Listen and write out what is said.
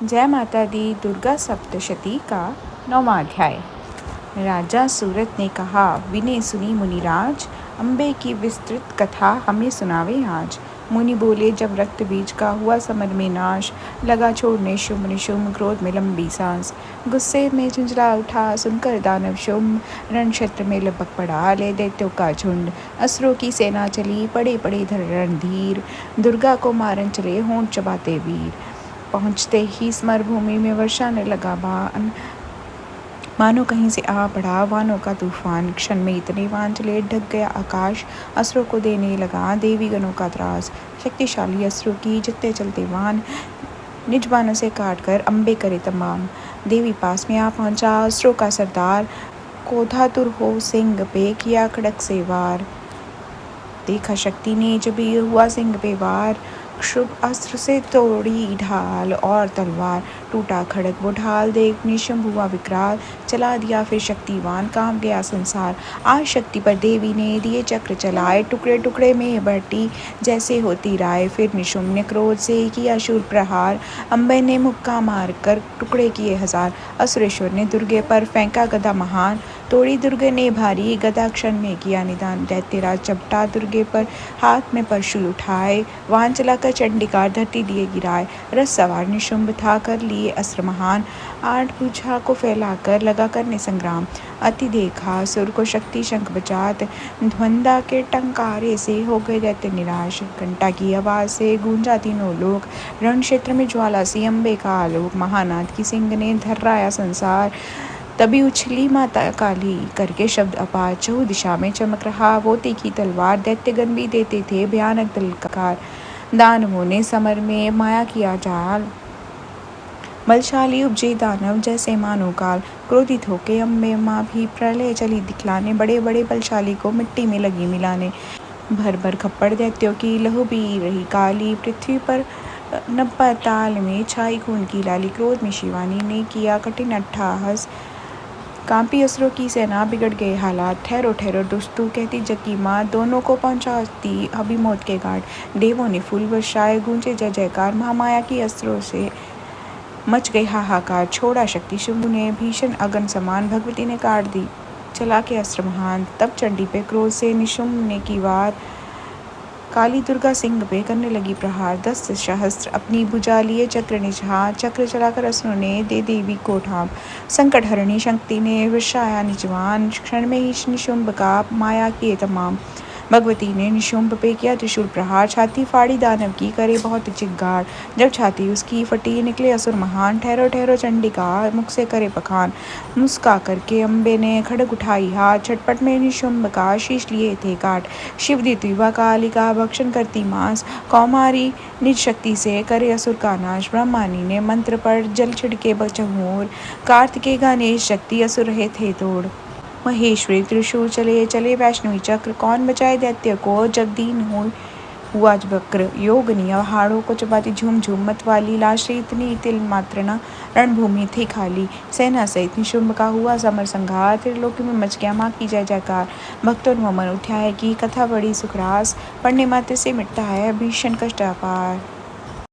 जय माता दी। दुर्गा सप्तशती का 9वां अध्याय। राजा सूरत ने कहा, विने सुनी मुनिराज, अम्बे की विस्तृत कथा हमें सुनावे आज। मुनि बोले, जब रक्त बीज का हुआ समर में नाश, लगा छोड़ने शुंभ निशुंभ क्रोध में लंबी सांस। गुस्से में झुंझला उठा सुनकर दानव शुंभ, रण क्षेत्र में लपक पड़ा ले दैत्यों का झुंड। असुरों की सेना चली, पड़े पड़े धर रणधीर, दुर्गा को मारन चले होंठ चबाते वीर। पहुँचते ही स्मर भूमि में वर्षाने लगा बाण, मानो कहीं से आ पड़ा वानों का तूफान। क्षण में इतने बाण चले, ढक गया आकाश, असुरों को देने लगा देवी गणों का त्रास। शक्तिशाली असुरों की जितने चलते वान, निज बाणों से काट कर अम्बे करे तमाम। देवी पास में आ पहुंचा असुरों का सरदार, क्रोधातुर हो सिंह पे किया खड़क से वार। देखा शक्ति ने जब ये हुआ सिंह पे वार, क्षुभ अस्त्र से तोड़ी ढाल और तलवार। टूटा खड़ग वो ढाल देख निशुंभ हुआ विकराल, चला दिया फिर शक्तिवान कांप गया संसार। आज शक्ति पर देवी ने दिए चक्र चलाए, टुकड़े टुकड़े में बटी जैसे होती राय। फिर निशुंभ ने क्रोध से किया शूल प्रहार, अम्बे ने मुक्का मार कर टुकड़े किए हजार। असुरेश्वर ने दुर्गे पर फेंका गदा महान, तोड़ी दुर्गे ने भारी गदा क्षण में किया निदान। दैत्यराज चपटा दुर्गे पर हाथ में परशुल उठाए, वाहन चलाकर चंडिका धरती दिए गिराए। रस सवार निशुंभ था कर लिए अस्त्र महान, आठ भुजा को फैलाकर लगा करने संग्राम। अति देखा सुर को शक्ति शंख बजात, ध्वंदा के टंकारे से हो गए दैत्य निराश। घंटा की आवाज से गूंजा तीनों लोक, रण क्षेत्र में ज्वाला सी अम्बे का आलोक। महानाद की सिंह ने धर्राया संसार, तभी उछली माता काली करके शब्द अपार। चहु दिशा में चमक रहा वो तीखी तलवार, दैत्यगण भी देते थे भयानक तलकार। दानवों ने समर में माया किया जाल, बलशाली उपजे दानव जैसे मानो काल। क्रोधित होके अम्बे माँ भी प्रलय चली दिखलाने, बड़े बड़े बलशाली को मिट्टी में लगी मिलाने। भर भर खप्पड़ दैत्यों की लहू भी रही काली, पृथ्वी पर नब्बा ताल में छाई खून की लाली। क्रोध में शिवानी ने किया कठिन अट्टहास, कांपी असुरों की सेना बिगड़ गए हालात। ठहरो ठहरो दोस्तों कहती जग की माँ, दोनों को पहुंचाती अभी मौत के घाट। देवों ने फूल वर्षाए गूंजे जय जयकार, महामाया की अस्त्रों से मच गई हाहाकार। छोड़ा शक्ति शुंभ ने भीषण अग्नि समान, भगवती ने काट दी चला के अस्त्र महान। तब चंडी पे क्रोध से निशुंभ ने की वार, काली दुर्गा सिंह पे करने लगी प्रहार। 10 सहस्त्र अपनी भुजा लिए चक्र निजहार, चक्र चलाकर असुरों ने दे देवी को ठाम। संकट हरणी शक्ति ने वर्षाया निजवान, क्षण में ही निशुंभ का माया किए तमाम। भगवती ने निशुंभ पे किया त्रिशूल प्रहार, छाती फाड़ी दानव की करे बहुत चिंगार। जब छाती उसकी फटी निकले असुर महान, ठहरो ठहरो चंडिका मुख से करे पखान। मुस्का करके अम्बे ने खड़ग उठाई हाथ, झटपट में निशुंभ का शीश लिए थे काट। शिव दी द्विवा कालिका भक्षण करती मांस, कौमारी निज शक्ति से करे असुर का नाश। ब्रह्मानी ने मंत्र पर जल छिड़के बचहूर, कार्तिकेय गणेश शक्ति असुर रहे थे तोड़। महेश्वरी त्रिशूल चले चले वैष्णवी चक्र, कौन बचाए दैत्य को जब दीन हुआ वक्र। योगनी हाड़ों को चबाती झूम झूम मतवाली, लाश इतनी तिल मात्र न रणभूमि थी खाली। सेना सहित निशुंभ का हुआ समर संघार, त्रिलोकी में मच गया माँ की जय जयकार। भक्तों ने मन उठाए की कथा बड़ी सुखरास, पढ़ने मात्र से मिटता है भीषण कष्ट अपार।